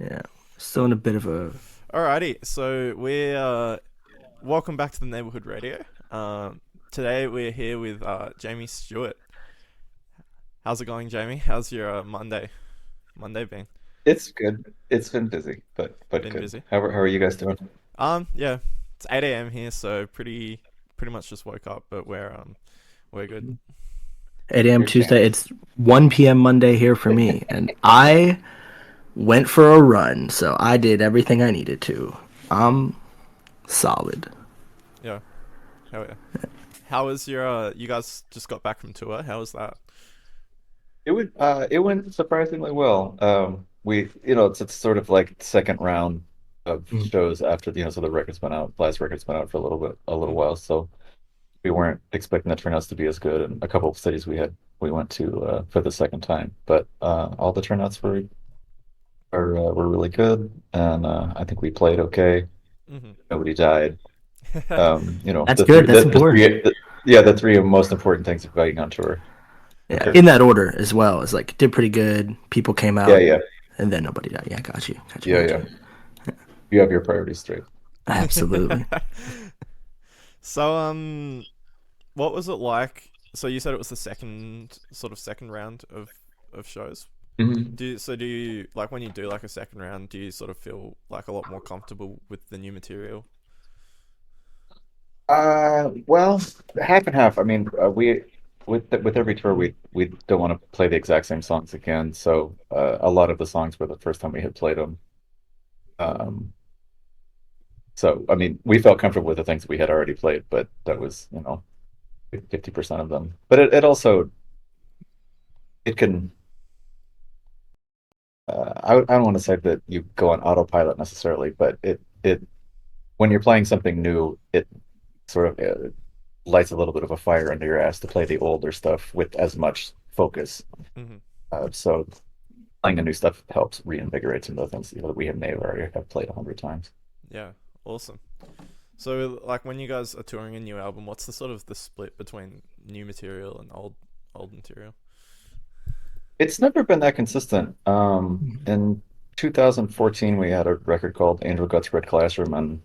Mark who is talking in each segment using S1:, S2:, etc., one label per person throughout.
S1: Yeah, still in a bit of a.
S2: Alrighty, so we're welcome back to the Neighborhood Radio. Today we're here with Jamie Stewart. How's it going, Jamie? How's your Monday been?
S3: It's good. It's been busy, but
S2: Been
S3: good.
S2: busy?
S3: How are you guys doing?
S2: Yeah, it's 8 a.m. here, so pretty much just woke up, but we're good.
S1: 8 a.m.
S3: You're
S1: Tuesday.
S3: champs.
S1: It's 1 p.m. Monday here for me, and I went for a run, so I did everything I needed to. I'm solid.
S2: Yeah, hell yeah. How was your You guys just got back from tour? How was that?
S3: It went surprisingly well. It's sort of like second round of
S1: Mm.
S3: shows after so the record's been out, last record's been out for a little
S2: Mm-hmm.
S3: while, so we weren't expecting the turnouts to be as good. And a couple of cities we went to for the second time, but all the turnouts were really good, and I think we played okay.
S2: Mm-hmm.
S3: Nobody died.
S1: That's
S3: The
S1: good.
S3: three,
S1: That's
S3: the
S1: important.
S3: three, yeah, the three most important things of going on tour.
S1: Yeah,
S3: Okay.
S1: in that order as well. It's like did pretty good. People came
S3: Yeah,
S1: out,
S3: yeah,
S1: and then nobody died. Yeah, got you. Got you.
S3: yeah,
S1: Got
S3: yeah.
S1: you.
S3: You have your priorities straight.
S1: Absolutely.
S2: So what was it like? So you said it was the second round of shows.
S3: Mhm.
S2: Do you like when you do like a second round? Do you sort of feel like a lot more comfortable with the new material?
S3: Well, half and half. I mean, with every tour, we don't want to play the exact same songs again. So a lot of the songs were the first time we had played them. Um, so I mean, we felt comfortable with the things we had already played, but that was 50% of them. But it also it can. I don't want to say that you go on autopilot necessarily, but it when you're playing something new, it sort of lights a little bit of a fire under your ass to play the older stuff with as much focus.
S2: Mm-hmm.
S3: So playing the new stuff helps reinvigorate some of the things that we may have already have played 100 times.
S2: Yeah, awesome. So like when you guys are touring a new album, what's the sort of the split between new material and old material?
S3: It's never been that consistent. In 2014, we had a record called Angel Guts Red Classroom, and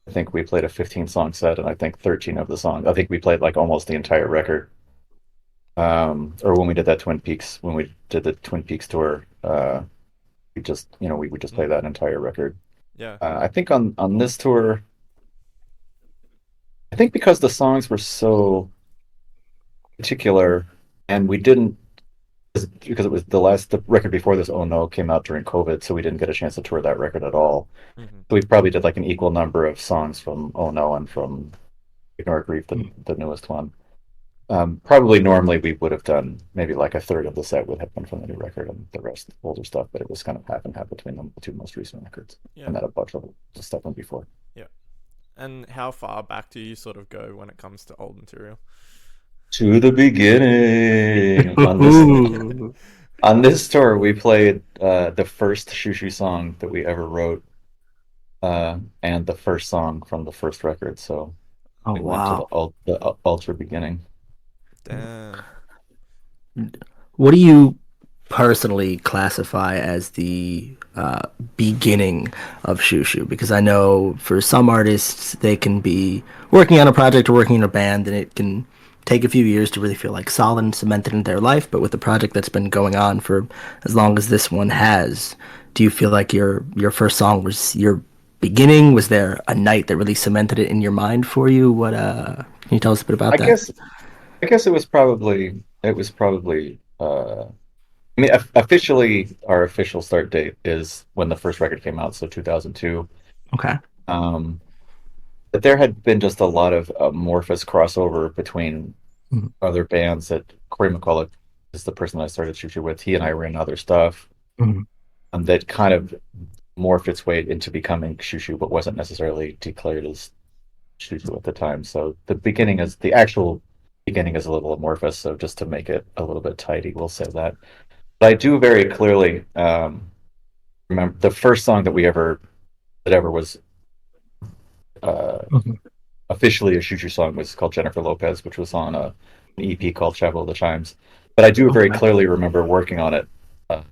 S3: I think we played a 15 song set, and I think 13 of the songs. I think we played like almost the entire record. Or when we did that Twin Peaks, when we did the Twin Peaks tour, we would just play
S2: Mm.
S3: that entire record.
S2: Yeah.
S3: I think on this tour, I think because the songs were so particular, and we didn't because it was the record before this. Oh no, came out during COVID, so we didn't get a chance to tour that record at all.
S2: Mm-hmm.
S3: So we probably did like an equal number of songs from Oh No and from Ignore Grief,
S1: Mm.
S3: the newest one. Probably normally we would have done maybe like a third of the set would have been from the new record and the rest older stuff, but it was kind of half and half between the two most recent records,
S2: Yeah.
S3: and then a bunch of the stuff from before.
S2: Yeah. And how far back do you sort of go when it comes to old material?
S3: To the beginning.
S1: Ooh.
S3: On this tour, we played the first Xiu Xiu song that we ever wrote, and the first song from the first record. So
S1: Oh
S3: we went to
S1: wow.
S3: the ultra beginning.
S2: Damn.
S1: What do you personally classify as the beginning of Xiu Xiu? Because I know for some artists, they can be working on a project or working in a band, and it can take a few years to really feel like solid and cemented in their life. But with a project that's been going on for as long as this one has, do you feel like your first song was your beginning? Was there a night that really cemented it in your mind for you? What can you tell us a bit about
S3: I
S1: that?
S3: guess I guess it was probably I mean officially our official start date is when the first record came out, so 2002.
S1: Okay.
S3: Um, but there had been just a lot of amorphous crossover between
S1: Mhm.
S3: other bands that Corey McCullough is the person that I started Shooter with. He and I were in other stuff,
S1: Mhm.
S3: that kind of morphed its way into becoming Xiu Xiu, but wasn't necessarily declared as Xiu Xiu at the time. So the actual beginning is a little amorphous. So just to make it a little bit tidy, we'll say that. But I do very clearly remember the first song that ever was uh,
S1: Mhm.
S3: officially a Xiu Xiu song was called Jennifer Lopez, which was on an EP called Travel of the Chimes. But I do very
S1: Okay.
S3: clearly remember working on it. Uh,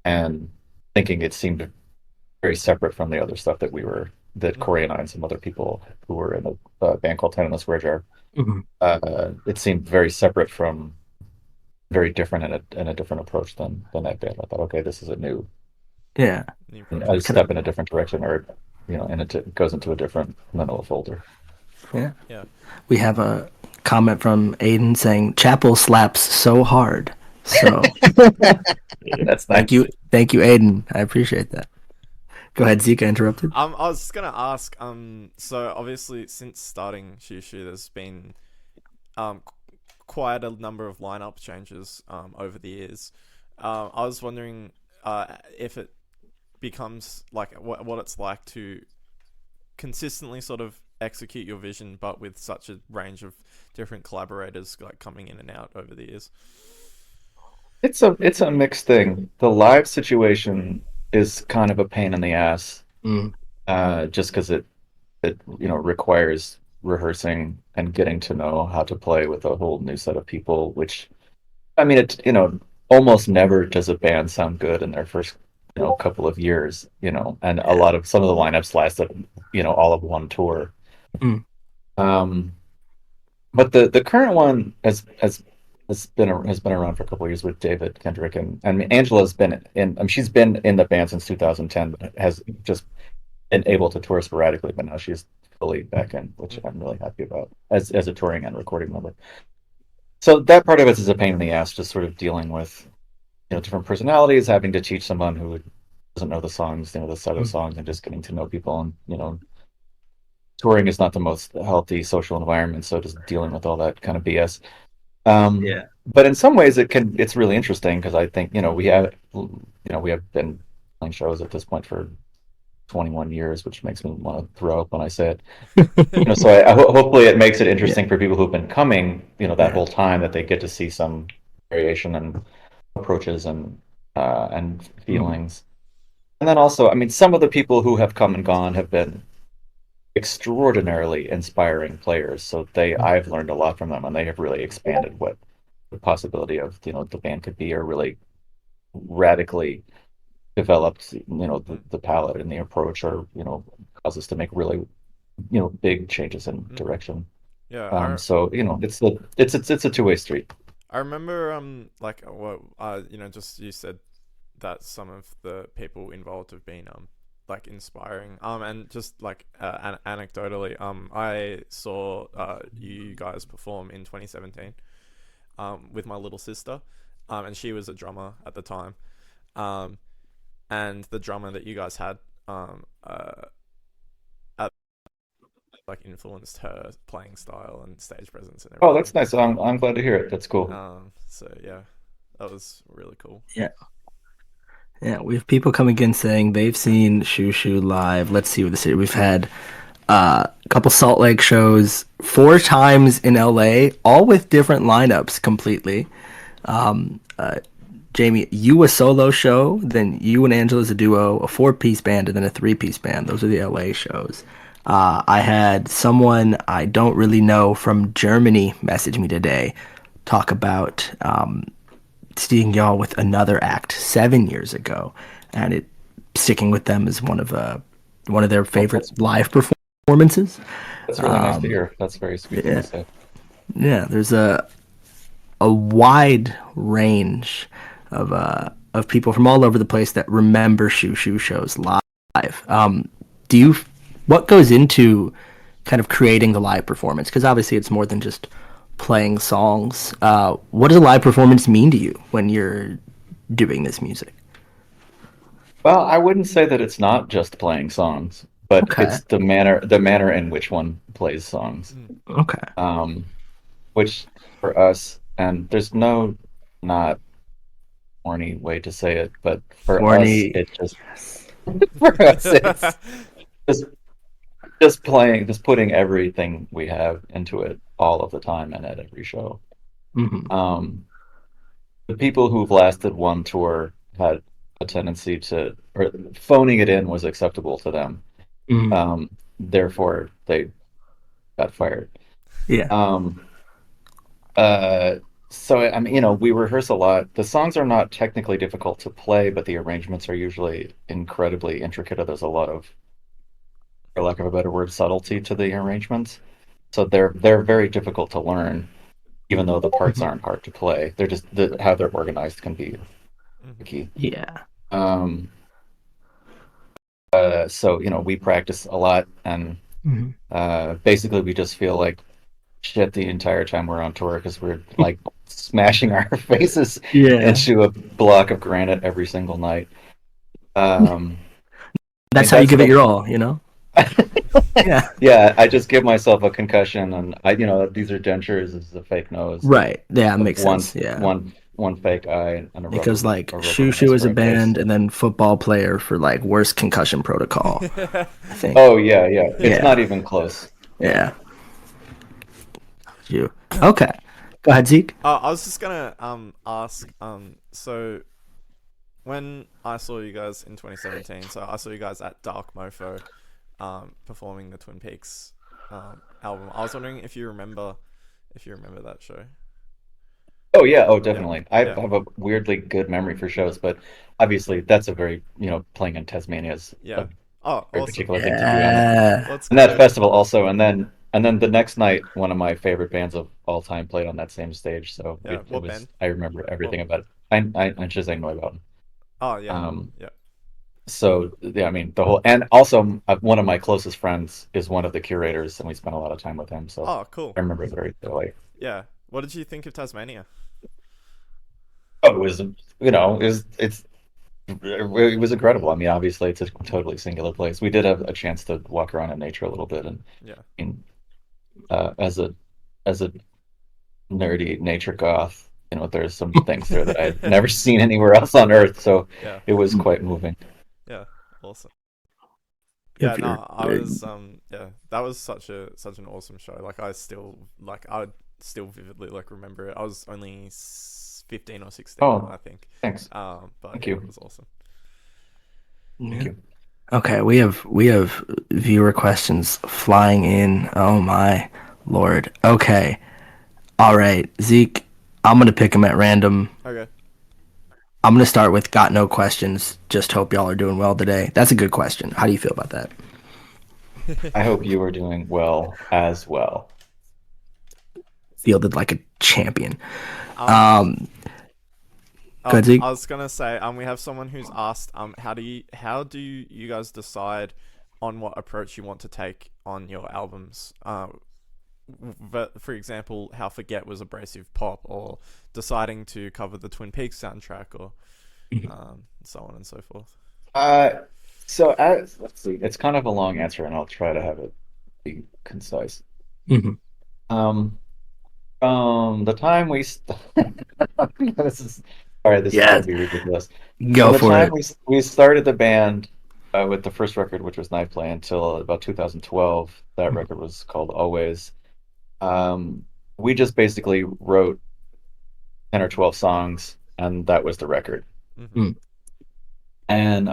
S3: and thinking it seemed very separate from the other stuff that
S2: Mm.
S3: Corey and I and some other people who were in a band called Ten on the Square Jar.
S1: Mhm.
S3: It seemed very separate from, very different in a different approach than that band. I thought, okay, this is
S1: Yeah.
S2: New
S3: a
S2: project.
S1: Kind of,
S3: step in a different direction, or and it goes into a different manila folder.
S1: yeah.
S2: Yeah.
S1: We have a comment from Aiden saying Chapel slaps so hard. So
S3: That's nice.
S1: thank you, Aiden. I appreciate that. Go ahead, Zika interrupted.
S2: I was just gonna ask. So obviously, since starting Xiu Xiu, there's been quite a number of lineup changes over the years. I was wondering if it becomes like what it's like to consistently sort of execute your vision, but with such a range of different collaborators like coming in and out over the years.
S3: It's a mixed thing. The live situation is kind of a pain in the ass,
S1: Mm,
S3: just because it requires rehearsing and getting to know how to play with a whole new set of people. Which, I mean, almost never does a band sound good in their first couple of years. And a
S1: yeah.
S3: lot of some of the lineups lasted all of one tour.
S1: Mm,
S3: Um, but the current one has been around for a couple of years with David Kendrick, and I mean, Angela's been in. I mean, she's been in the band since 2010, but has just been able to tour sporadically. But now she's fully back in, which
S2: Mm-hmm.
S3: I'm really happy about as a touring and recording member. So that part of it is a pain in the ass, just sort of dealing with different personalities, having to teach someone who doesn't know the songs, the set of
S1: mm,
S3: songs, and just getting to know people. And touring is not the most healthy social environment, so just dealing with all that kind of BS.
S1: yeah.
S3: But in some ways, it's really interesting because I think we have been playing shows at this point for 21 years, which makes me want to throw up when I say it. So hopefully it makes it
S1: Yeah.
S3: interesting for people who've been coming, that
S1: Yeah.
S3: whole time, that they get to see some variation and approaches and
S1: Mm,
S3: feelings. And then also, I mean, some of the people who have come and gone have been extraordinarily inspiring players. So
S1: mm,
S3: I've learned a lot from them, and they have really expanded what the possibility of the band could be, or really radically developed the palette and the approach, or caused us to make really big changes in
S2: Mm-hmm.
S3: direction.
S2: Yeah,
S3: So it's a two-way street.
S2: I remember like what just you said that some of the people involved have been like inspiring and just like anecdotally I saw you guys perform in 2017 with my little sister and she was a drummer at the time um and the drummer that you guys had at, like influenced her playing style and stage presence and
S3: Oh,
S2: everything.
S3: that's nice. I'm glad to hear it. That's cool.
S2: So yeah, that was really cool.
S1: yeah. Yeah. We have people coming in saying they've seen Shoo Shoo live. Let's see what this is. We've had a couple Salt Lake shows, 4 times in LA, all with different lineups completely. Jamie, you a solo show, then you and Angela's a duo, a 4-piece band, and then a 3-piece band. Those are the LA shows. I had someone I don't really know from Germany message me today, talk about seeing y'all with another act 7 years ago, and it sticking with them as one of their
S3: Well,
S1: favorite live performances.
S3: that's really nice to hear. That's a very sweet thing to
S1: Yeah,
S3: say.
S1: yeah. There's a wide range of people from all over the place that remember Shoo Shoo shows live. Do you what goes into kind of creating the live performance? Because obviously it's more than just playing songs. What does a live performance mean to you when you're doing this music?
S3: Well, I wouldn't say that it's not just playing songs, but
S1: Okay.
S3: it's the manner in which one plays songs.
S2: Mm.
S1: Okay.
S3: Um, which for us, and there's no not corny way to say it, but for us,
S1: Corny.
S3: it just for us, it's just just putting everything we have into it all of the time and at every show.
S1: Hmm.
S3: Um, the people who've lasted one tour had a tendency to, or phoning it in was acceptable to them.
S1: Hmm.
S3: Therefore, they got fired.
S1: Yeah.
S3: Um, uh, So I mean, we rehearse a lot. The songs are not technically difficult to play, but the arrangements are usually incredibly intricate. There's a lot of, for lack of a better word, subtlety to the arrangements. So they're very difficult to learn, even though the parts
S1: Mhm.
S3: aren't hard to play. They're just how they're organized can be
S2: Hmm.
S3: tricky.
S1: Yeah.
S3: Um, so we practice a lot, and
S1: Mhm.
S3: basically we just feel like shit the entire time we're on tour because we're like smashing our faces
S1: Yeah.
S3: into a block of granite every single night. I
S1: That's
S3: mean
S1: how you
S3: that's
S1: give it
S3: that's
S1: your all, you know? Yeah.
S3: yeah. I just give myself a concussion, and these are dentures. This is a fake nose,
S1: Right. Yeah, makes
S3: one
S1: sense. Yeah.
S3: one fake eye, and
S1: Because like
S3: a rubber
S1: Xiu Xiu
S3: mask
S1: is
S3: for
S1: a
S3: a face.
S1: band and then football player for like worst concussion protocol, I think.
S3: Oh yeah, yeah. It's not
S1: Yeah.
S3: even close. Yeah.
S1: Yeah. You. Okay. Go ahead, Zeke.
S2: I was just gonna ask so when I saw you guys in 2017, so I saw you guys at Dark Mofo, performing the Twin Peaks album. I was wondering if you remember that show.
S3: Oh yeah, oh
S2: Yeah,
S3: definitely. I
S2: yeah,
S3: have a weirdly good memory for shows, but obviously that's a very, playing in Tasmania is
S2: yeah.
S3: a
S2: Oh,
S3: very
S2: awesome.
S3: particular thing to do, and
S1: Yeah.
S2: Let's
S3: that
S2: go.
S3: festival also, and then the next night, one of my favorite bands of all time played on that same stage, so
S2: Yeah,
S3: it
S2: what
S3: was
S2: band?
S3: I remember
S2: What?
S3: everything about it. I just know about it.
S2: Oh, yeah,
S3: Um,
S2: yeah.
S3: so yeah, I mean the whole, and also one of my closest friends is one of the curators, and we spent a lot of time with him, so
S2: Oh, cool.
S3: I remember it very clearly.
S2: Yeah. What did you think of Tasmania?
S3: Oh, it was, it was incredible. I mean, obviously, it's a totally singular place. We did have a chance to walk around in nature a little bit, and,
S2: Yeah,
S3: and as a nerdy nature goth, there's some things there that I had never seen anywhere else on Earth. So
S2: yeah,
S3: it was quite moving.
S2: yeah. Awesome. Yeah,
S1: If you're,
S2: no, I was yeah, that was such an awesome show. Like I still vividly like remember it. I was only 15 or 16,
S3: Oh,
S2: I think.
S3: thanks.
S2: But
S3: Thank
S2: yeah, it
S3: you.
S2: was awesome.
S3: Thank
S1: yeah.
S3: you.
S1: Okay, we have viewer questions flying in. Oh my Lord. Okay. All right, Zeke, I'm gonna pick them at random.
S2: Okay.
S1: I'm gonna start with got no questions. Just hope y'all are doing well today. That's a good question. How do you feel about that?
S3: I hope you are doing well as well.
S1: Fielded like a champion.
S2: um
S1: Um, go ahead, Zeke.
S2: I was gonna say, we have someone who's asked, how do you guys decide on what approach you want to take on your albums? But for example, how Forget was abrasive pop, or deciding to cover the Twin Peaks soundtrack, or so on and so forth.
S3: Uh, so let's see. It's kind of a long answer, and I'll try to have it be concise.
S1: Mhm.
S3: Um, From the time we st this is all right, this is going
S1: Yes,
S3: to be ridiculous. From
S1: go
S3: the
S1: for
S3: time
S1: it.
S3: we started the band with the first record, which was Night Play, until about 2012, that record was called Always. Um, we just basically wrote 10 or 12 songs, and that was the record.
S2: Hmm.
S1: Mm.
S3: And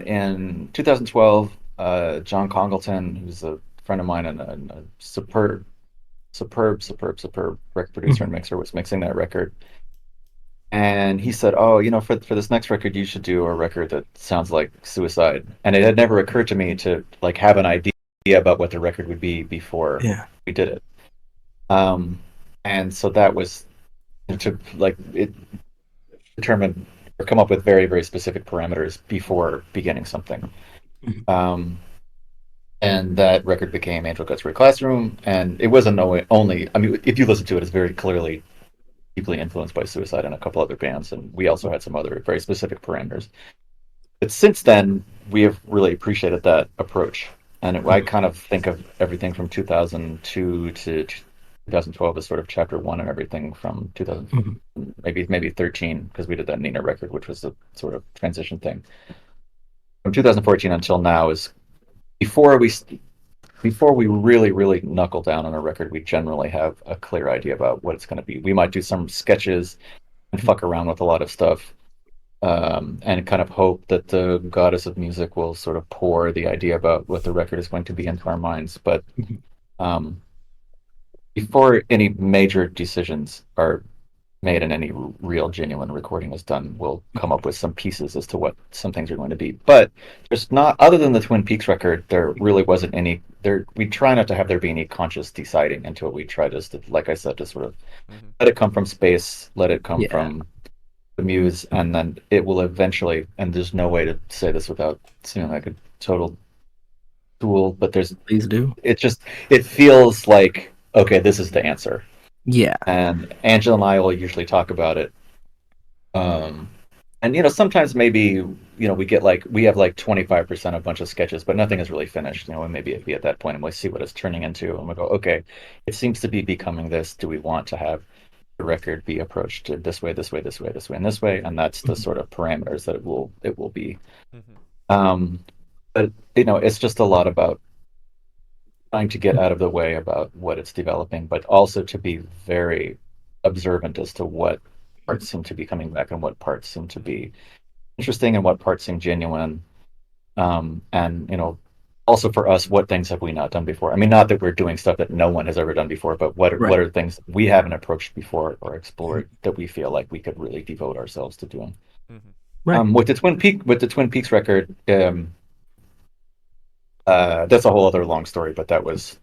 S3: in 2012, John Congleton, who's a friend of mine and a superb record producer and
S1: Mhm.
S3: mixer, was mixing that record. And he said, "Oh, for this next record, you should do a record that sounds like Suicide." And it had never occurred to me to like have an idea about what the record would be before
S1: Yeah.
S3: we did it. Um, and so that was to like it determine or come up with very, very specific parameters before beginning something.
S1: Mhm.
S3: Um, and that record became Angel Guts for a Classroom, and it wasn't only. I mean, if you listen to it, it's very clearly deeply influenced by Suicide and a couple other bands, and we also had some other very specific parameters. But since then, we have really appreciated that approach, and I kind of think of everything from 2002 to 2012 as sort of chapter one, and everything from 2004,
S1: Mhm.
S3: maybe 13, because we did that Nina record, which was a sort of transition thing. From 2014 until now is before we before we really, really knuckle down on a record, we generally have a clear idea about what it's going to be. We might do some sketches and fuck around with a lot of stuff, and kind of hope that the goddess of music will sort of pour the idea about what the record is going to be into our minds. But
S1: Mhm.
S3: um, before any major decisions are made and any real genuine recording is done, we'll come up with some pieces as to what some things are going to be. But there's not, other than the Twin Peaks record, there really wasn't any there. We try not to have there be any conscious deciding into it. We try just to, like I said, to sort of
S2: Mm-hmm.
S3: let it come from space, let it come
S1: Yeah,
S3: from the muse, and then it will eventually, and there's no way to say this without seeming like a total tool, but there's,
S1: please do.
S3: it just, it feels like, okay, this is the answer.
S1: Yeah,
S3: And Angela and I will usually talk about it. Um, and sometimes maybe we get like we have like 25% a bunch of sketches, but nothing is really finished. And maybe be at that point and we see what it's turning into, and we go, okay, it seems to be becoming this. Do we want to have the record be approached this way, this way, this way, this way, and this way? And that's the sort of parameters that it will be.
S2: Mm-hmm.
S3: Um, but it's just a lot about trying to get out of the way about what it's developing, but also to be very observant as to what parts seem to be coming back and what parts seem to be interesting and what parts seem genuine. And also for us, what things have we not done before? I mean, not that we're doing stuff that no one has ever done before, but what are,
S1: right.
S3: what are things we haven't approached before or explored that we feel like we could really devote ourselves to doing?
S2: Mm-hmm.
S1: Right.
S3: With the Twin Peaks record, that's a whole other long story, but that's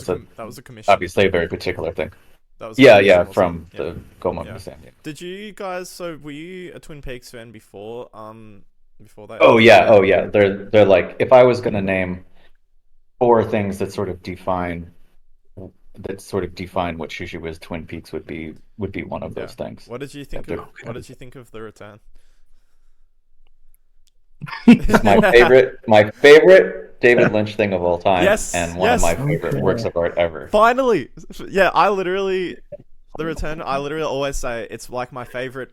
S3: a
S2: That was a commission.
S3: obviously a very particular thing.
S2: That was a
S3: Yeah,
S2: commission,
S3: yeah,
S2: wasn't
S3: from
S2: it? Yeah.
S3: the Goma
S2: Yeah.
S3: Museum. Yeah.
S2: Did you guys? So were you a Twin Peaks fan before? Before that?
S3: Oh yeah, oh yeah. They're like, if I was gonna name four things that sort of define what Xiu Xiu is, Twin Peaks would be one of
S2: Yeah.
S3: those things.
S2: What did you
S3: Yeah,
S2: think of? What did you think of the return?
S3: it's my favorite David Lynch thing of all time,
S2: Yes.
S3: and one of
S2: Yes.
S3: my favorite works
S1: Okay.
S3: of art ever.
S2: Finally. Yeah. The return. I literally always say it's like my favorite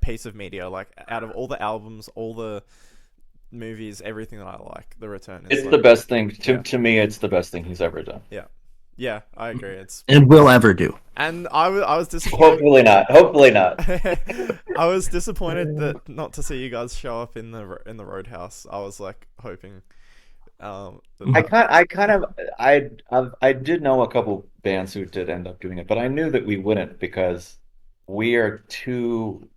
S2: piece of media. Like out of all the albums, all the movies, everything that I like, the return is
S3: It's the
S2: like,
S3: best thing
S2: yeah,
S3: to me. It's the best thing he's ever done.
S2: yeah, yeah. I agree. It's
S1: And will ever do.
S2: and I was disappointed.
S3: Hopefully not. Hopefully not.
S2: I was disappointed that not to see you guys show up in the Roadhouse. I was like hoping,
S3: I
S2: that,
S3: kind, I kind of, I did know a couple bands who did end up doing it, but I knew that we wouldn't because we are too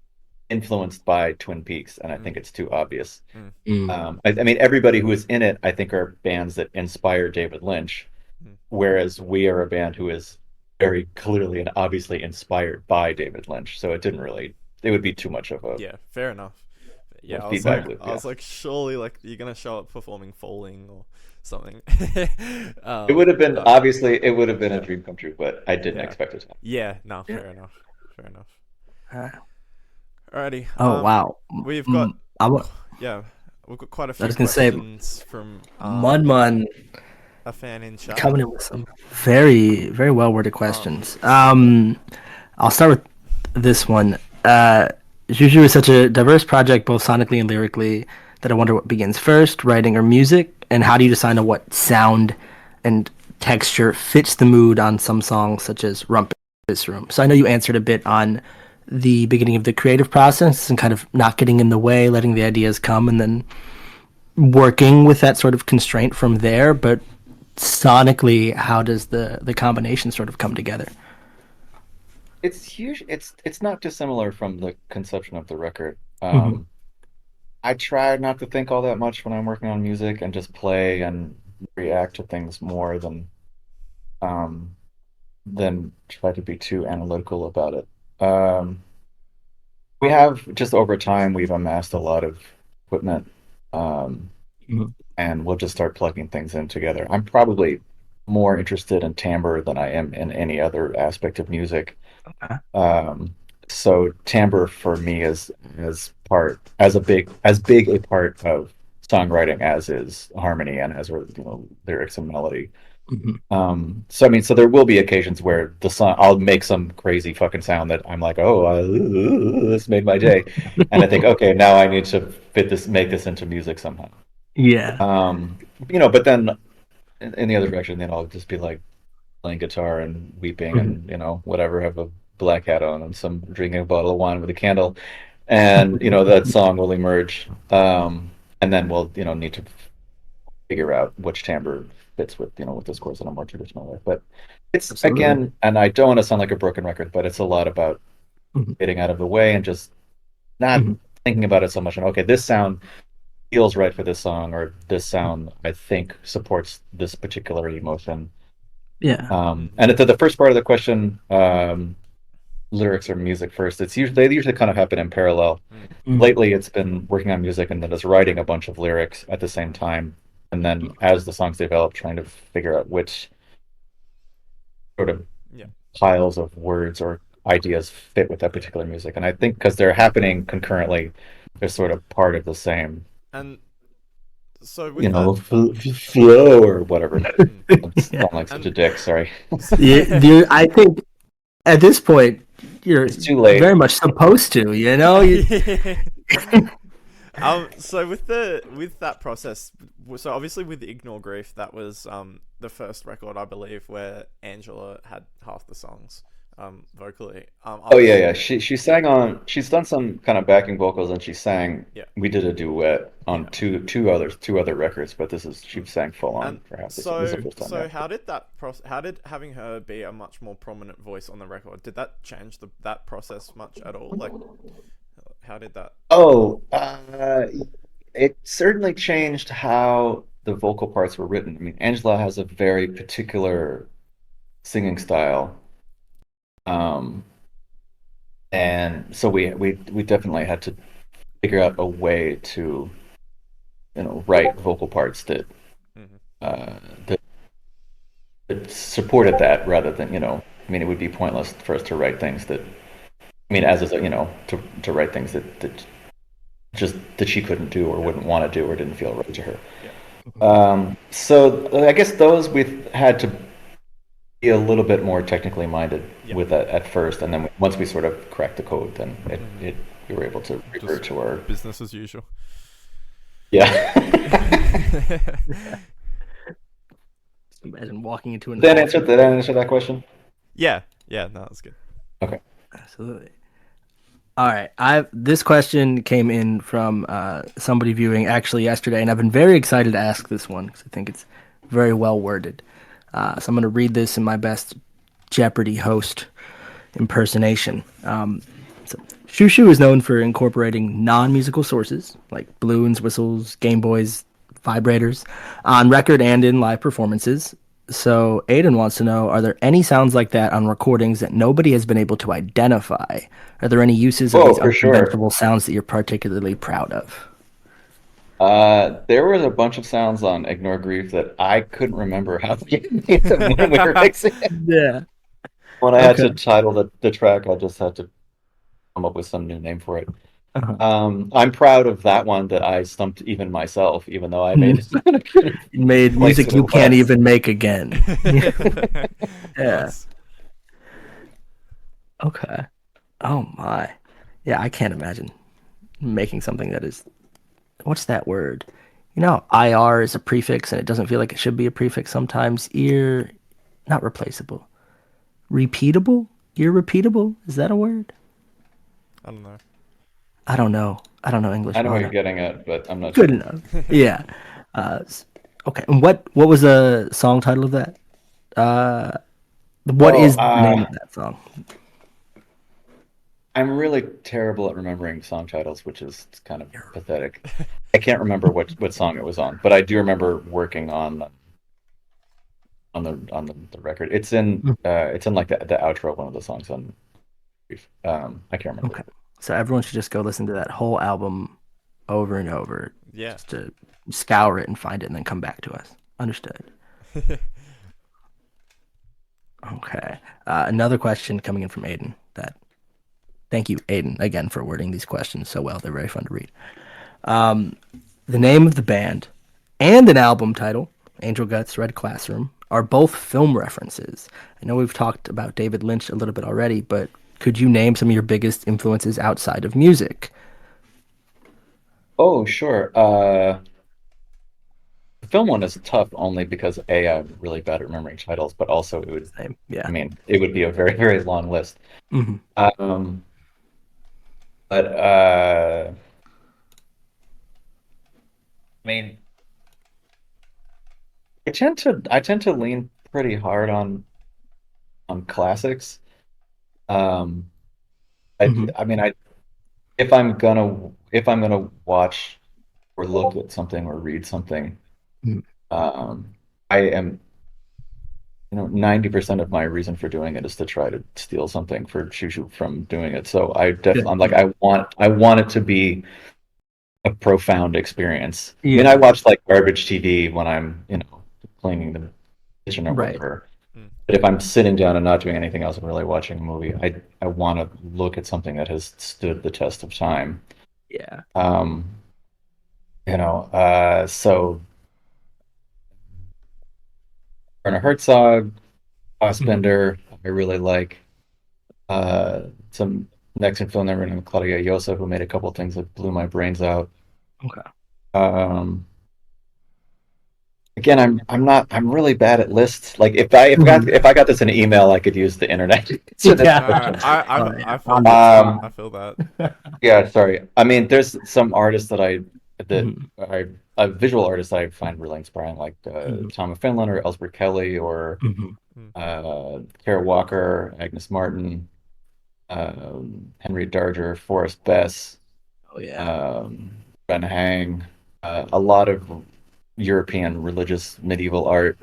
S3: influenced by Twin Peaks, and I
S2: mm,
S3: think it's too obvious.
S2: mm,
S1: Mm.
S3: I mean, everybody who is in it, I think, are bands that inspire David Lynch,
S2: mm.
S3: whereas we are a band who is very clearly and obviously inspired by David Lynch. So it would be too much of a,
S2: Yeah, fair enough. Yeah,
S3: feedback loop.
S2: I
S3: Yeah.
S2: was like, surely, like you're gonna show up performing Falling or something.
S3: It would have been
S2: But
S3: obviously it would have been a
S2: yeah,
S3: dream come true, but I didn't
S2: yeah,
S3: expect it to.
S2: yeah. No,
S1: Yeah.
S2: fair enough. Fair enough.
S1: Uh,
S2: Alrighty.
S1: oh wow.
S2: We've got
S1: Mm, I, wa-
S2: yeah, we've got quite a
S1: I
S2: few
S1: was gonna say
S2: questions from
S1: Mudmun
S2: a fan in chat.
S1: coming in with some very very well worded
S2: Um,
S1: questions. I'll start with this one. Juju is such a diverse project, both sonically and lyrically, that I wonder what begins first, writing or music, and how do you decide on what sound and texture fits the mood on some songs, such as Rumpus Room. So I know you answered a bit on the beginning of the creative process and kind of not getting in the way, letting the ideas come, and then working with that sort of constraint from there. But sonically, how does the combination sort of come together?
S3: It's huge. It's not dissimilar from the conception of the record.
S1: Hmm.
S3: I try not to think all that much when I'm working on music and just play and react to things more um, than try to be too analytical about it. We have just over time we've amassed a lot of equipment, um,
S1: Hmm.
S3: and we'll just start plugging things in together. I'm probably more interested in timbre than I am in any other aspect of music.
S1: Okay.
S3: So timbre for me is part as big a part of songwriting as is harmony and as lyrics and melody.
S1: Hmm.
S3: So I mean, so there will be occasions where the song I'll make some crazy fucking sound that I'm like, oh, this made my day, and I think, okay, now I need to make this into music somehow.
S1: Yeah.
S3: Um, but then in the other direction, then I'll just be like playing guitar and weeping
S1: Mhm.
S3: and whatever, have a black hat on and some drinking a bottle of wine with a candle, and that song will emerge, and then we'll need to figure out which timbre fits with with this course in a more traditional way. But It's
S1: Absolutely.
S3: again, and I don't want to sound like a broken record, but it's a lot about
S1: Mhm.
S3: getting out of the way and just not
S1: Mhm.
S3: thinking about it so much. And okay, this sound feels right for this song, or this sound I think supports this particular emotion.
S1: Yeah.
S2: Mm-hmm.
S3: And to the first part of the question, lyrics or music first. They usually kind of happen in parallel.
S2: Mm.
S1: Mhm.
S3: Lately, it's been working on music and then just writing a bunch of lyrics at the same time. And then as the songs develop, trying to figure out which sort of
S2: Yeah.
S3: piles of words or ideas fit with that particular music. And I think because they're happening concurrently, they're sort of part of the same,
S2: And so with that,
S3: flow or whatever.
S2: mm.
S3: I
S1: Yeah.
S3: sound like such
S2: And
S3: a dick. Sorry.
S2: so,
S1: I think at this point you're
S3: It's too late.
S1: very much supposed to, you know? You,
S2: so with that process, so obviously with Ignore Grief, that was the first record I believe where Angela had half the songs vocally.
S3: Oh yeah, yeah. She sang on. She's done some kind of backing vocals, and she sang.
S2: Yeah,
S3: We did a duet on
S2: yeah.
S3: two other records, but this is she
S2: Mm.
S3: sang full
S2: And
S3: on for half this. This is the
S2: so
S3: first time, yeah.
S2: so how did how did having her be a much more prominent voice on the record, did that change that process much at all? Like how did that?
S3: Oh, it certainly changed how the vocal parts were written. I mean, Angela has a very particular singing style, um, and so we definitely had to figure out a way to write vocal parts
S2: Mhm.
S3: uh, that supported that rather than, I mean, it would be pointless for us to write things that, I mean, as is, to write things that just that she couldn't do or wouldn't want to do or didn't feel right to her.
S2: Yeah.
S3: So I guess those we had to be a little bit more technically minded
S2: Yeah.
S3: with that at first, and then once we sort of cracked the code, then
S2: Mhm.
S3: we were able to
S2: Just
S3: revert to our
S2: business as usual.
S3: yeah.
S1: imagine walking into an
S3: Did that answer that question?
S2: Yeah, yeah, no, that's good.
S3: Okay.
S1: Absolutely. All right. I This question came in from somebody viewing actually yesterday, and I've been very excited to ask this one because I think it's very well worded. So I'm going to read this in my best Jeopardy host impersonation. So Xiu Xiu is known for incorporating non-musical sources like balloons, whistles, Game Boys, vibrators on record and in live performances. So Aiden wants to know, are there any sounds like that on recordings that nobody has been able to identify? Are there any uses of
S3: Oh,
S1: these
S3: for sure.
S1: unconventional sounds that you're particularly proud of?
S3: There was a bunch of sounds on Ignore Grief that I couldn't remember how to made them when we were mixing it.
S1: Yeah.
S3: When I had
S1: Okay.
S3: to title the track, I just had to come up with some new name for it.
S1: Uh-huh.
S3: I'm proud of that one that I stumped even myself, even though I made
S1: You
S3: it I couldn't
S1: made
S3: place
S1: music
S3: what
S1: you
S3: it
S1: can't
S3: was.
S1: even make again. Yeah.
S2: Nice.
S1: Okay. Oh my. Yeah, I can't imagine making something that is, what's that word? You know, IR is a prefix and it doesn't feel like it should be a prefix sometimes. Not replaceable. Repeatable? Irrepeatable? Is that a word?
S2: I don't know.
S1: I don't know. I don't know English
S3: I know
S1: well
S3: what you're
S1: enough.
S3: getting at, but I'm not
S1: Good
S3: sure.
S1: enough. Yeah. Okay. And what was the song title of that? Uh, what
S3: Oh,
S1: is the name of that song?
S3: I'm really terrible at remembering song titles, which is kind of pathetic. I can't remember what song it was on, but I do remember working on the record. It's in like the outro of one of the songs on Brief. I can't remember.
S1: Okay. So everyone should just go listen to that whole album over and over
S2: Yeah.
S1: just to scour it and find it and then come back to us. Understood. Okay. Another question coming in from Aiden that thank you, Aiden, again for wording these questions so well. They're very fun to read. Um, the name of the band and an album title, Angel Guts, Red Classroom, are both film references. I know we've talked about David Lynch a little bit already, but could you name some of your biggest influences outside of music?
S3: Oh, sure. The film one is tough only because A, I'm really bad at remembering titles, but also
S1: Same.
S3: I
S1: Yeah.
S3: mean, it would be a very, very long list.
S1: Hmm.
S3: Um, but I mean, I tend to lean pretty hard on on classics. Um, I
S1: Hmm.
S3: I mean, if I'm gonna watch or look at something or read something, um, I am 90% of my reason for doing it is to try to steal something for Xiu Xiu from doing it. So
S1: Yeah,
S3: I'm like,
S1: yeah,
S3: I want it to be a profound experience. I mean, I
S1: yeah.
S3: watch like garbage TV when I'm, cleaning the kitchen or
S1: Right.
S3: whatever.
S2: Mm.
S3: But if I'm sitting down and not doing anything else and really watching a movie, I want to look at something that has stood the test of time.
S1: Yeah.
S3: Um, so Werner Herzog,
S1: Hmm.
S3: Fassbender, I really like. Some Mexican film that named Claudia Llosa, who made a couple things that blew my brains out.
S1: Okay.
S3: Um, Again, I'm really bad at lists. Like
S1: Mhm.
S3: if I got this in an email, I could use the internet to answer this
S1: Yeah.
S2: No,
S3: question.
S1: Oh yeah.
S2: I feel
S1: I'm the
S2: that.
S1: same.
S3: Um,
S2: I feel that.
S3: yeah, sorry. I mean, there's some artists that
S1: Mhm.
S3: I visual artists that I find really inspiring, like
S1: Mhm.
S3: Tom of Finland or Elsbert Kelly or
S1: Mhm.
S2: Mm.
S3: Kara Walker, Agnes Martin, Henry Darger, Forrest Bess,
S1: Oh yeah.
S3: um, Ben Hang, a lot of European religious medieval art.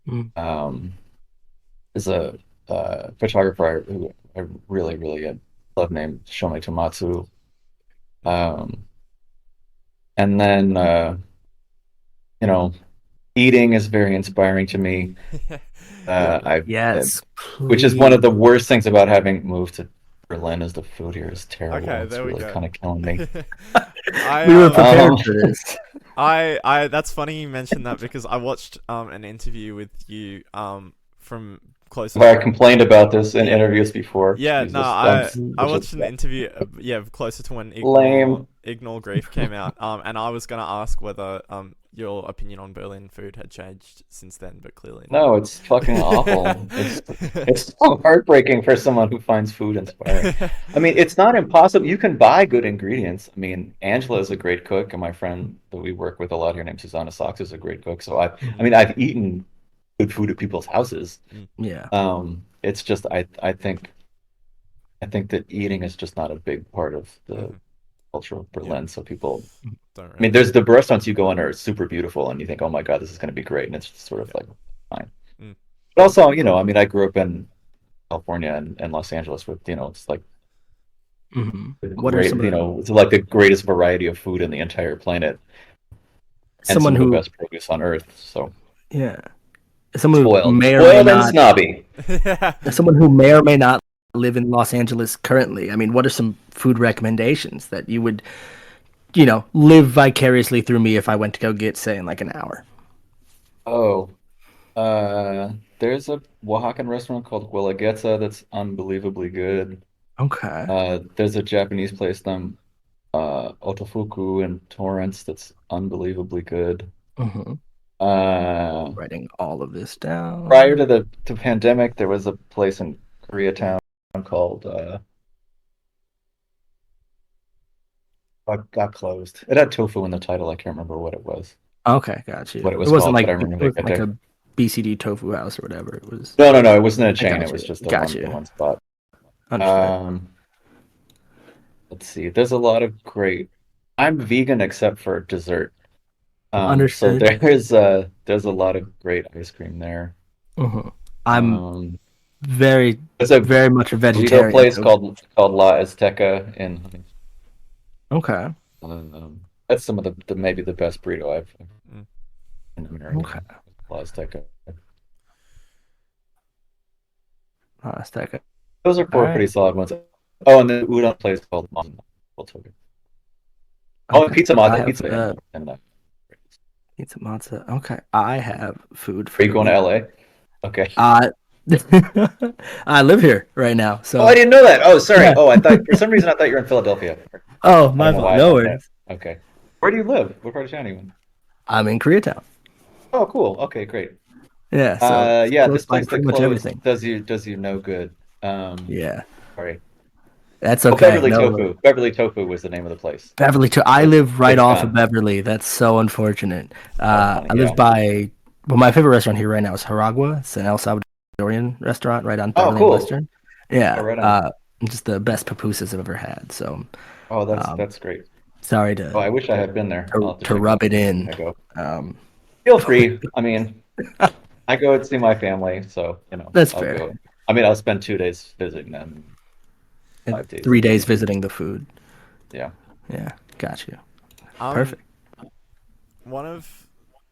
S1: Mhm.
S3: Um, is a photographer who I really, really love named Shomei Tomatsu. Um, and then, you know, eating is very inspiring to me.
S2: Yeah.
S3: I
S1: Yes,
S3: which is one of the
S1: please.
S3: worst things about having moved to Berlin is the food here is terrible.
S2: Okay,
S3: It's
S2: there we
S3: really
S2: go.
S3: kind of killing me.
S2: I
S1: We were prepared
S3: Um,
S1: for this.
S2: that's funny you mentioned that because I watched an interview with you from closer
S3: have
S2: to
S3: I
S2: when
S3: complained about this in
S2: yeah
S3: interviews before?
S2: yeah no
S3: Jesus, I'm
S2: I
S3: such a
S2: watched an interview yeah closer to when
S3: lame.
S2: Ignore Grief came out and I was gonna ask whether your opinion on Berlin food had changed since then, but clearly not.
S3: No, it's fucking awful. It's so heartbreaking for someone who finds food inspiring. I mean, it's not impossible. You can buy good ingredients. I mean, Angela is a great cook, and my friend that we work with a lot here named Susanna Sachs is a great cook. So I
S1: Mhm.
S3: mean, I've eaten good food at people's houses.
S2: Mm,
S1: Yeah.
S3: It's just I think that eating is just not a big part of the
S2: mhm.
S3: culture of
S2: Yeah,
S3: Berlin. So people,
S2: don't
S3: I mean,
S2: really.
S3: there's the restaurants you go in are super beautiful, and you think, oh my God, this is going to be great, and it's just sort of
S2: Yeah.
S3: like fine.
S2: Mm,
S3: But also, I mean, I grew up in California and Los Angeles with, it's like
S1: Hmm. What are
S3: great, it's like the greatest variety of food in the entire planet and
S1: someone
S3: some of the
S1: who,
S3: best produce on earth. So
S1: yeah, someone who
S3: spoiled,
S1: may or may
S3: spoiled and
S1: not,
S3: snobby.
S2: yeah.
S1: someone who may or may not live in Los Angeles currently. I mean, what are some food recommendations that you would, live vicariously through me if I went to go get, say, in like an hour?
S3: Oh, there's a Oaxacan restaurant called Guelaguetza that's unbelievably good.
S1: Okay.
S3: There's a Japanese place, Otofuku in Torrance that's unbelievably good.
S1: Hmm.
S3: Uh,
S1: Writing all of this
S3: Prior
S1: down.
S3: to the pandemic, there was a place in Koreatown called got closed. It had tofu in the title. I can't remember
S1: Okay, got you.
S3: what it
S1: It
S3: was
S1: wasn't
S3: called, but
S1: like
S3: I
S1: it
S3: remember they
S1: wasn't
S3: got
S1: like
S3: there.
S1: a BCD tofu house or whatever. It was.
S3: No, no, no. It wasn't a
S1: I
S3: chain. It
S1: got
S3: was
S1: you.
S3: just
S1: Got
S3: the
S1: you.
S3: one spot.
S1: Understood.
S3: Um, let's see. There's a lot of great. I'm vegan except for dessert. So
S1: Understood.
S3: there's a lot of great ice cream there.
S1: Hmm. I'm
S3: Um,
S1: very,
S3: there's a
S1: very much a
S3: burrito
S1: vegetarian.
S3: place
S1: So
S3: called La Azteca in Huntington.
S1: okay,
S3: That's some of the maybe the best burrito I've
S2: Mm.
S3: in America.
S1: okay.
S3: La Azteca.
S1: Azteca.
S3: Those are
S1: All
S3: four
S1: right.
S3: pretty solid ones. Oh, and the udon place called Mon. Oh, and
S1: Okay.
S3: Pizza
S1: I
S3: Mata,
S1: have
S3: and
S1: pizza matza. Okay. I have food
S3: are
S1: for
S3: you
S1: the
S3: going to
S1: week.
S3: LA? Okay.
S1: Uh, I live here right now,
S3: Oh, I
S1: so
S3: didn't know that. Oh, sorry.
S1: yeah.
S3: Oh, I thought for some reason I thought you were in Philadelphia.
S1: Oh,
S3: I
S1: my
S3: don't know
S1: fault.
S3: why I
S1: No
S3: thought that.
S1: worries.
S3: Okay. Where do you live? What part of town are you in?
S1: I'm in Koreatown.
S3: Oh, cool. Okay, great.
S1: Yeah, so it's
S3: Yeah,
S1: close
S3: this
S1: by
S3: place
S1: to
S3: that
S1: pretty much
S3: closed
S1: everything.
S3: does you no good.
S1: Yeah,
S3: Sorry.
S1: that's
S3: Oh,
S1: okay.
S3: Beverly
S1: No worries.
S3: Tofu. Beverly Tofu was the name of the place.
S1: I
S3: It's
S1: live right
S3: it's
S1: off of
S3: gone.
S1: Beverly. That's so unfortunate.
S3: Oh, funny.
S1: I live
S3: Yeah.
S1: by, well, my favorite restaurant here right now is Haragua. It's in El Salvador. Dorian restaurant right on
S3: Oh,
S1: Beverly and
S3: cool.
S1: Western.
S3: Oh,
S1: Yeah,
S3: right on.
S1: just the best pupusas I've ever had. So,
S3: Oh,
S1: um,
S3: that's great.
S1: sorry
S3: Oh, I wish I had been there. I'll have to
S1: to
S3: check it
S1: rub
S3: out
S1: it
S3: next
S1: in.
S3: time I go.
S1: Um,
S3: Feel free. I mean, I go and see my family, so
S1: that's
S3: I'll
S1: fair.
S3: go. I mean, I'll spend 2 days visiting them,
S1: And
S3: 5 days
S1: 3 days
S3: eating.
S1: visiting the food.
S3: Yeah.
S1: Yeah, got you.
S2: Um,
S1: Perfect.
S2: one of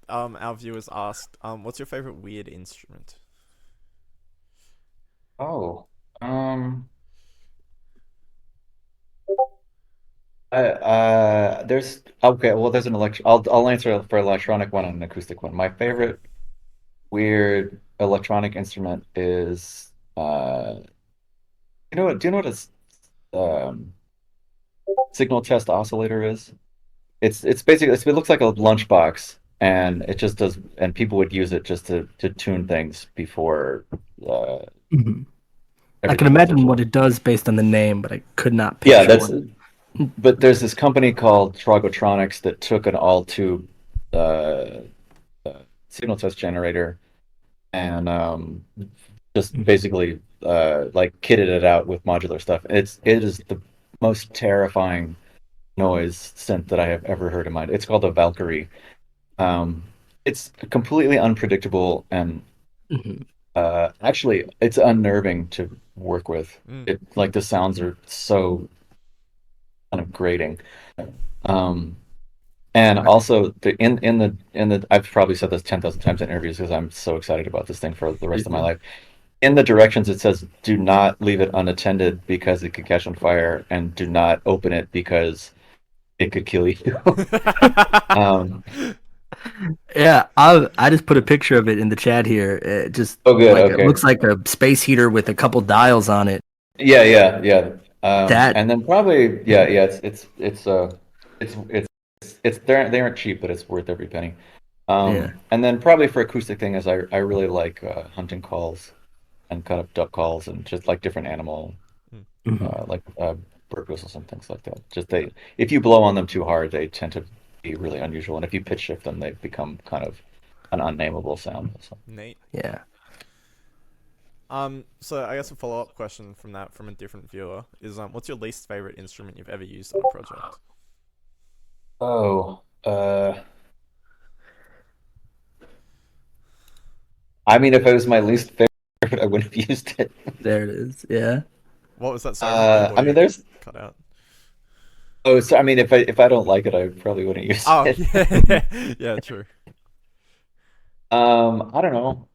S2: our viewers asked, what's your favorite weird instrument?
S3: Oh, um, there's okay. Well, there's an I'll answer for electronic one and an acoustic one. My
S2: Okay.
S3: favorite weird electronic instrument is you know what? Do you know what um signal test oscillator is? It's basically it looks like a lunchbox, and it just does. And people would use it just to tune things before uh,
S1: Mhm. I can
S3: everything goes
S1: imagine
S3: digital.
S1: what it does based on the name, but I could not
S3: Yeah,
S1: picture
S3: that's.
S1: what.
S3: But there's this company called Trogotronics that took an all-tube uh, signal test generator and just
S1: Mhm.
S3: basically like kitted it out with modular stuff. It is the most terrifying noise synth that I have ever heard in my. It's called a Valkyrie. Um, it's completely unpredictable and
S1: Mhm.
S3: actually it's unnerving to work with.
S2: Mm.
S3: It like the sounds are so kind of grating. Um, and
S1: I-
S3: also in the I've probably said this 10,000 times in interviews because I'm so excited about this thing for the rest of my life. In the directions it says do not leave it unattended because it could catch on fire and do not open it because it could kill you. um,
S1: Yeah, I just put a picture of it in the chat here. It just
S3: oh good,
S1: like it
S3: okay.
S1: looks like a space heater with a couple dials on it.
S3: Yeah, yeah, yeah.
S1: That
S3: And then probably, yeah, it's they aren't cheap, but it's worth every penny.
S1: yeah.
S3: And then probably for acoustic thing is I really like hunting calls and kind of duck calls and just like different animal
S2: Mm.
S1: Mhm.
S3: like bird whistles and things like that. Just they if you blow on them too hard, they tend to be really unusual, and if you pitch shift them, they become kind of an unnameable sound. So.
S2: Neat.
S1: Yeah.
S2: So I guess a follow up question from that from a different viewer is what's your least favorite instrument you've ever used on a project?
S3: Oh, I mean, if it was my least favorite, I wouldn't have used it.
S1: There it is. Yeah.
S2: What was that? Sorry, my
S3: I mean,
S2: audio
S3: there's.
S2: cut out.
S3: Oh, so I mean, if I don't like it, I probably wouldn't use
S2: Oh
S3: it.
S2: yeah, yeah, true.
S3: I don't know.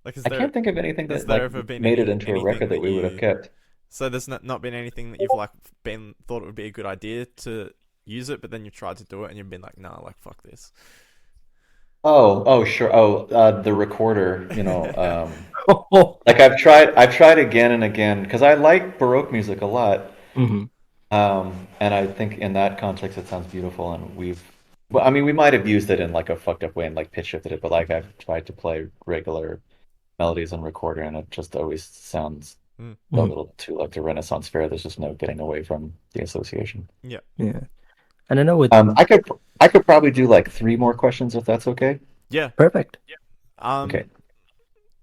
S2: Like,
S3: I can't think of anything
S2: has
S3: that
S2: there
S3: like
S2: ever been
S3: made it into a
S2: anything
S3: record that
S2: that
S3: we would have
S2: you
S3: kept.
S2: so there's not been anything that you've like been thought it would be a good idea to use it, but then you've tried to do it and you've been like, nah, like fuck this.
S3: Oh, sure. Oh, the recorder.
S2: Yeah.
S3: Like I've tried again and again because I like Baroque music a lot.
S1: hmm
S3: And I think in that context it sounds beautiful, and well, I mean, we might have used it in like a fucked up way and like pitch shifted it, but like I've tried to play regular melodies on recorder, and it just always sounds
S2: Mm,
S3: a
S1: hmm
S3: little too like the Renaissance fair. There's just no getting away from the association.
S2: yeah.
S1: Yeah. And I know with
S3: I could probably do like three more questions if that's okay.
S2: Yeah.
S1: perfect.
S2: Um
S3: Okay.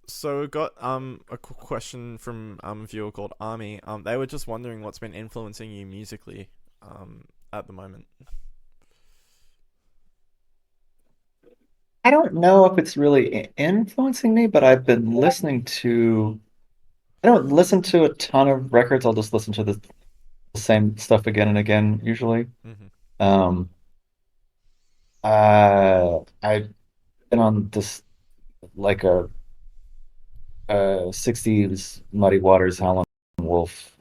S2: so we got a question from a viewer called Army. They were just wondering what's been influencing you musically at the moment.
S3: I don't know if it's really influencing me, but I've been listening to. I don't listen to a ton of records. I'll just listen to the same stuff again and again usually.
S2: Hmm.
S3: Um, I've been on this like a 60s Muddy Waters, Howlin' Wolf,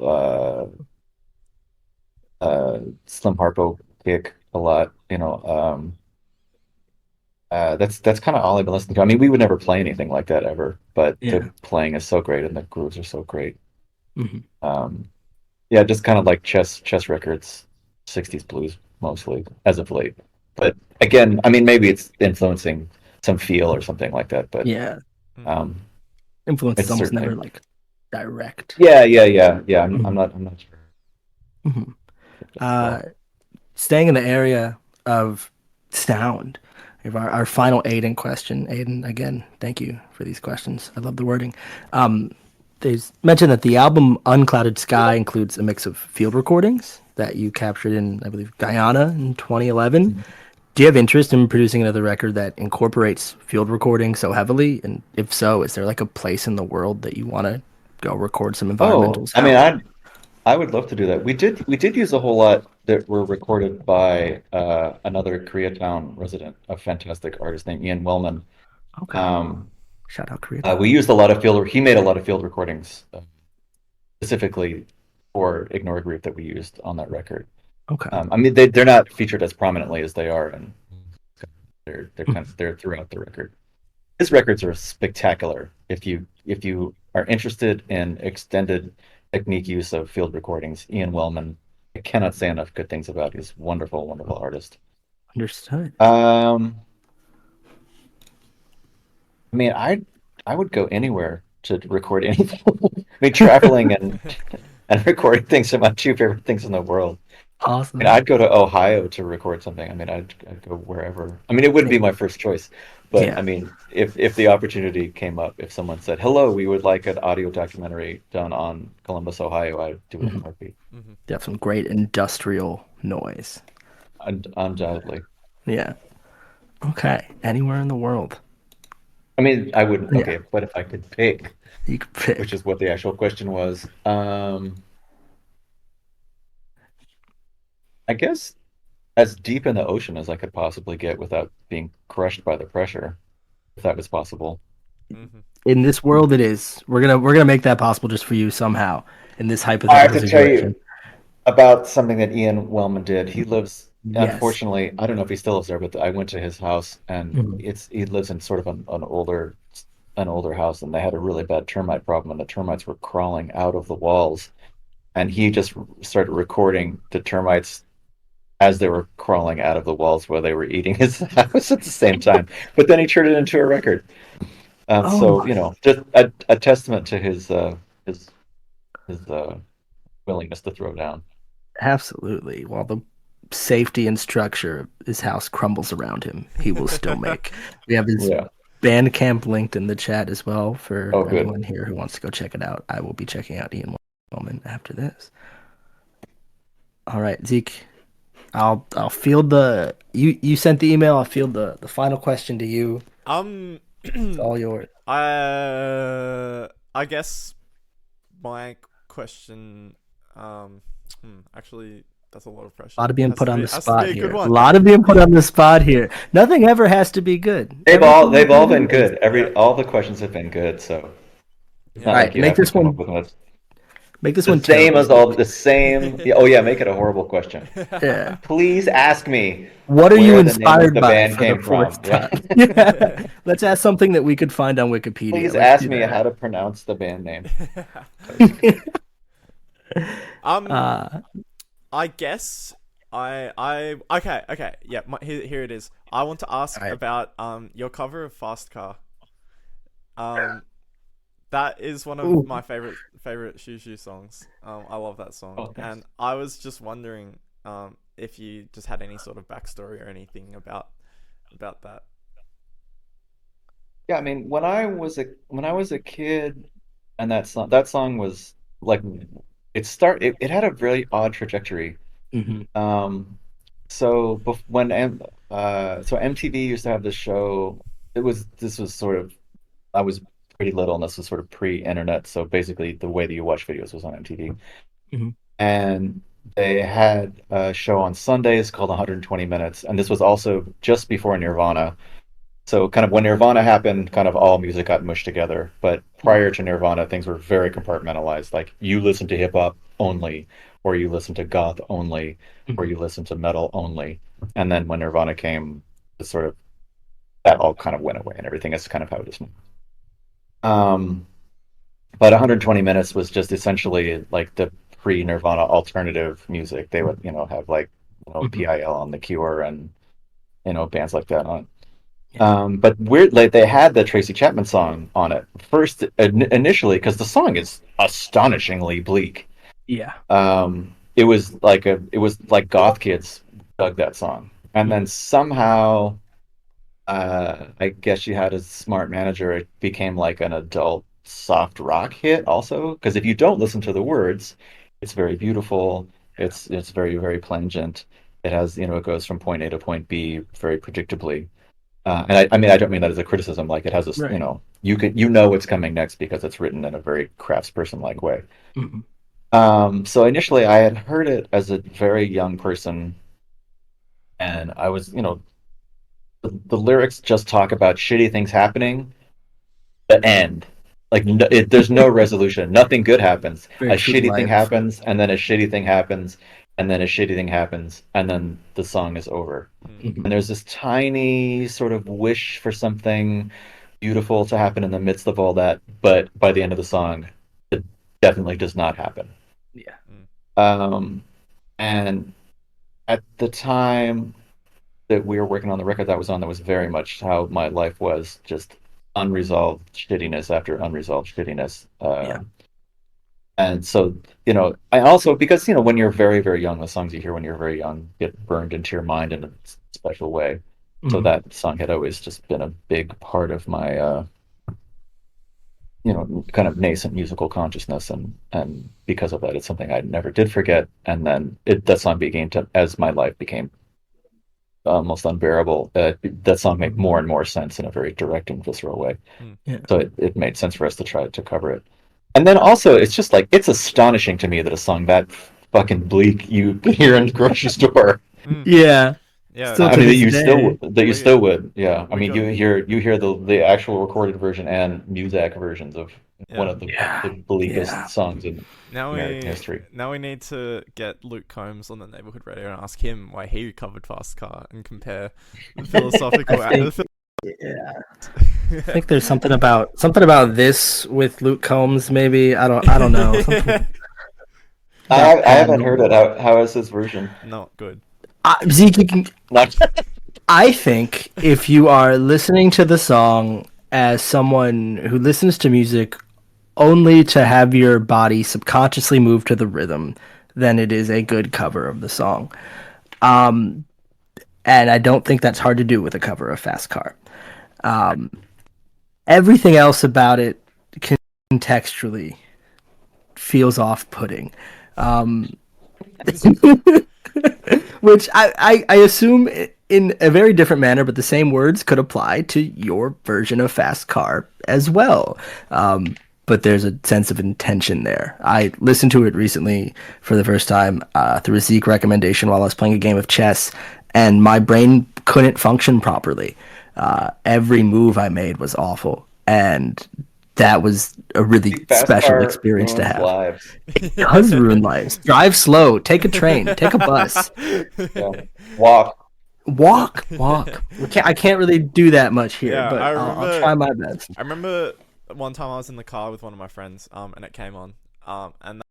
S3: Slim Harpo kick a lot. That's kind of all I've been listening to. I mean, we would never play anything like that ever, but the
S1: Yeah.
S3: playing is so great and the grooves are so great.
S1: hmm
S3: Um, yeah, just kind of like chess records, 60s blues mostly as of late. But again, I mean, maybe it's influencing some feel or something like that, but
S1: Yeah.
S2: Mm.
S3: um,
S1: Influence is
S3: it's
S1: almost never
S3: certainly
S1: like direct.
S3: yeah.
S1: hmm
S3: I'm not sure
S1: hmm
S3: as
S1: Uh,
S3: well.
S1: staying in the area of sound, We have our final Aiden question. Aiden, again, thank you for these questions. I love the wording. They mentioned that the album Unclouded Sky includes a mix of field recordings that you captured in, I believe, Guyana in 2011. Do you have interest in producing another record that incorporates field recording so heavily? And if so, is there like a place in the world that you want to go record some environmental
S3: Oh, I mean,
S1: sounds?
S3: I would love to do that. We did use a whole lot that were recorded by another Koreatown resident, a fantastic artist named Ian Wellman.
S1: Okay.
S3: Um,
S1: Shout out Koreatown.
S3: we used a lot of field. He made a lot of field recordings specifically for Ignore Group that we used on that record.
S1: Okay.
S3: I mean, they're not featured as prominently as they are, and they're
S1: Mm.
S3: kind of they're throughout the record. His records are spectacular. If you are interested in extended technique use of field recordings, Ian Wellman, I cannot say enough good things about. He's a wonderful, wonderful artist.
S1: Understood.
S3: Um, I mean, I would go anywhere to record anything. I mean, traveling and recording things are my two favorite things in the world. I mean,
S1: Awesome.
S3: I'd go to Ohio to record something. I mean, I'd go wherever. I mean, it wouldn't be my first choice, but
S1: Yeah.
S3: I mean, if the opportunity came up, if someone said, "Hello, we would like an audio documentary done on Columbus, Ohio," I'd do it in a
S1: Mhm.
S3: heartbeat.
S2: Hmm.
S1: They have some great industrial noise.
S3: Undoubtedly.
S1: Yeah. Okay. Anywhere in the world.
S3: I mean, I wouldn't.
S1: Yeah.
S3: Okay, but if I could pick,
S1: You could
S3: which
S1: pick.
S3: is what the actual question was, I guess as deep in the ocean as I could possibly get without being crushed by the pressure, if that was possible.
S2: Hmm.
S1: In this world, it is. We're gonna make that possible just for you somehow in this
S3: I have
S1: hypothetical
S3: to tell
S1: situation.
S3: you about something that Ian Wellman did. He lives,
S1: Yes.
S3: unfortunately, I don't know if he still lives there, but I went to his house and
S1: Mhm.
S3: he lives in sort of an older house, and they had a really bad termite problem, and the termites were crawling out of the walls, and he just started recording the termites as they were crawling out of the walls while they were eating his house at the same time. But then he turned it into a record.
S1: Oh
S3: So,
S1: my.
S3: just a testament to his his willingness to throw down.
S1: Absolutely. While the safety and structure of his house crumbles around him, he will still make. We have his
S3: Yeah.
S1: Bandcamp linked in the chat as well for
S3: Oh, good.
S1: anyone here who wants to go check it out. I will be checking out Ian Wellman after this. All right, Zeke. I'll field the you sent the email. I'll field the final question to you.
S2: Um,
S1: It's all yours.
S2: I guess my question. Um, actually, that's a lot of
S1: A
S2: pressure.
S1: lot of being
S2: Has
S1: put
S2: to
S1: on
S2: be
S1: the
S2: has to be
S1: spot
S2: a good
S1: here. A
S2: one.
S1: lot of being put on the spot here. Nothing ever has to be good.
S3: They've
S1: Everything
S3: all been
S1: is
S3: good.
S2: Yeah,
S3: All the questions have been good, so it's
S2: yeah.
S3: not
S1: all
S3: like
S1: right.
S3: you have to come up with one that's
S1: Make this
S3: the
S1: one
S3: same
S1: terrible,
S3: as all
S1: Zeke.
S3: the same. Yeah, oh yeah, make it a horrible question.
S1: Yeah.
S3: Please ask me
S1: What are you
S3: where the name of
S1: inspired
S3: the
S1: by
S3: band
S1: for the
S3: came from.
S1: fourth
S3: Yeah.
S1: time? Yeah. Let's ask something that we could find on Wikipedia.
S3: Please
S1: Let's
S3: ask
S1: do
S3: me how
S1: that.
S3: to pronounce the band name.
S2: um,
S1: uh,
S2: I guess okay. Yeah, here it is. I want to
S1: all
S2: ask
S1: right.
S2: about your cover of Fast Car. Um, that is one of
S1: Ooh.
S2: my favorite Xiu Xiu songs. I love that song,
S3: Oh, thanks.
S2: and I was just wondering if you just had any sort of backstory or anything about that.
S3: Yeah, I mean, when I was a kid, and that song was like it had a really odd trajectory.
S1: Hmm.
S3: Um, so so MTV used to have this show. This was sort of I was pretty little, and this was sort of pre-internet. So basically, the way that you watch videos was on MTV,
S1: Hmm.
S3: and they had a show on Sundays called 120 Minutes, and this was also just before Nirvana. So kind of when Nirvana happened, kind of all music got mushed together. But prior to Nirvana, things were very compartmentalized. Like you listen to hip hop only, or you listen to goth only, or
S1: Hmm.
S3: you listen to metal only. And then when Nirvana came, it sort of that all kind of went away, and everything is kind of how it is now. Um, but 120 Minutes was just essentially like the pre-Nirvana alternative music. They would, have like,
S1: Hmm.
S3: PIL on The Cure and bands like that on.
S1: Yeah.
S3: But weird, like they had the Tracy Chapman song on it first initially because the song is astonishingly bleak.
S1: Yeah.
S3: It was like goth kids dug that song, and then
S1: Hmm.
S3: somehow I guess she had a smart manager. It became like an adult soft rock hit also. Because if you don't listen to the words, it's very beautiful. It's very, very plangent. It has, it goes from point A to point B very predictably. And I mean, I don't mean that as a criticism. Like it has this,
S1: Right.
S3: you know what's coming next because it's written in a very craftsperson-like way.
S1: Mhm.
S3: So initially I had heard it as a very young person, and I was, the lyrics just talk about shitty things happening. The end. Like no, there's no resolution. Nothing good happens.
S1: Very
S3: A
S1: true to
S3: shitty thing
S1: life.
S3: happens, and then a shitty thing happens, and then a shitty thing happens, and then the song is over.
S2: Mm.
S1: Mhm.
S3: And there's this tiny sort of wish for something beautiful to happen in the midst of all that, but by the end of the song, it definitely does not happen.
S1: Yeah.
S2: Mm.
S3: Um, and at the time that we were working on the record that was on, that was very much how my life was, just unresolved shittiness after unresolved shittiness.
S1: Yeah.
S3: And so, I also, because, when you're very, very young, the songs you hear when you're very young get burned into your mind in a special way. So
S1: Mhm.
S3: that song had always just been a big part of my, kind of nascent musical consciousness. And because of that, it's something I never did forget. And then that song began to, as my life became almost unbearable, that song made more and more sense in a very direct and visceral way.
S2: Mm.
S1: Yeah.
S3: So it made sense for us to try to cover it. And then also, it's just like, it's astonishing to me that a song that fucking bleak you could hear in the grocery store.
S2: Mm.
S1: Yeah.
S2: Yeah,
S1: Still
S3: I
S1: to
S3: mean, that
S1: this
S3: you still
S1: day.
S3: that you
S2: we
S3: still would, yeah. I
S2: we
S3: mean,
S2: got
S3: you hear the actual recorded version and Muzak versions of one
S2: yeah.
S3: of the
S1: Yeah.
S3: bleakest
S1: Yeah.
S3: songs in
S2: Now
S3: American
S2: we
S3: history.
S2: now we need to get Luke Combs on the neighborhood radio and ask him why he covered Fast Car and compare the
S1: I
S2: philosophical.
S1: think yeah. I think there's something about this with Luke Combs, maybe. I don't know. Something about
S3: I haven't heard
S1: padding.
S3: it. How is his version?
S2: Not good.
S1: Zeke,
S3: Not.
S1: I think if you are listening to the song as someone who listens to music only to have your body subconsciously move to the rhythm, then it is a good cover of the song. And I don't think that's hard to do with a cover of Fast Car. Everything else about it contextually feels off-putting. Which I assume in a very different manner, but the same words could apply to your version of Fast Car as well. But there's a sense of intention there. I listened to it recently for the first time through a Zeke recommendation while I was playing a game of chess, and my brain couldn't function properly. Every move I made was awful, and that was a really
S3: Fast
S1: special
S3: car
S1: experience to
S3: ruins
S1: have.
S3: lives.
S1: Does ruin lives. Drive slow. Take a train. Take a bus.
S3: Yeah. Walk.
S1: Walk. Walk. I can't really do that much here,
S2: Yeah,
S1: but
S2: I
S1: I'll
S2: remember.
S1: try my best.
S2: I remember one time I was in the car with one of my friends, and it came on, and that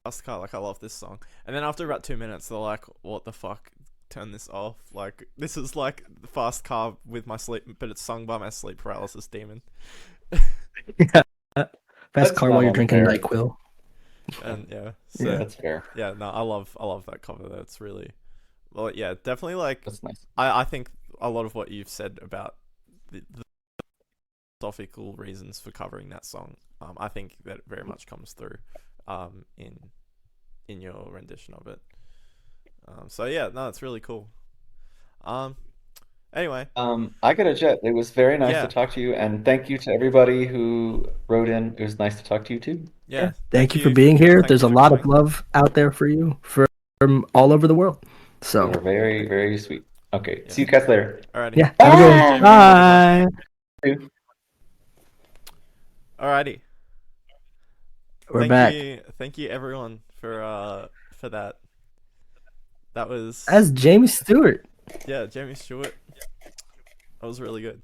S2: Fast Car, like I love this song, and then after about 2 minutes, they're like, "What the fuck? Turn this off! Like this is like the Fast Car with my sleep, but it's sung by my sleep paralysis demon."
S1: Yeah. Fast
S3: That's
S1: car while
S3: not
S1: you're drinking
S3: unfair.
S1: NyQuil.
S2: And yeah,
S1: Yeah.
S2: so
S3: That's fair.
S2: yeah, no, I love that cover. That's really well, yeah, definitely. Like,
S3: That's nice.
S2: I think a lot of what you've said about the philosophical reasons for covering that song, I think that very much comes through, in your rendition of it. So yeah, no, it's really cool. Um, anyway,
S3: I got a jet. It was very nice to
S2: yeah,
S3: talk to you, and thank you to everybody who wrote in. It was nice to talk to you too.
S1: Yeah.
S2: yeah,
S1: Thank you for being here.
S2: thank
S1: There's
S2: you
S1: a
S2: for
S1: lot of
S2: coming.
S1: love out there for you from all over the world.
S3: You
S1: So,
S3: were very, very sweet. Okay,
S2: Yeah,
S3: see you guys later.
S2: alrighty,
S1: yeah, have a good
S2: see you,
S1: one.
S2: Jamie. Have a good one.
S3: Bye.
S1: Bye.
S2: Alrighty,
S1: We're back.
S2: thank you everyone for that. That was
S1: As Jamie Stewart.
S2: yeah, Jamie Stewart. That was really good.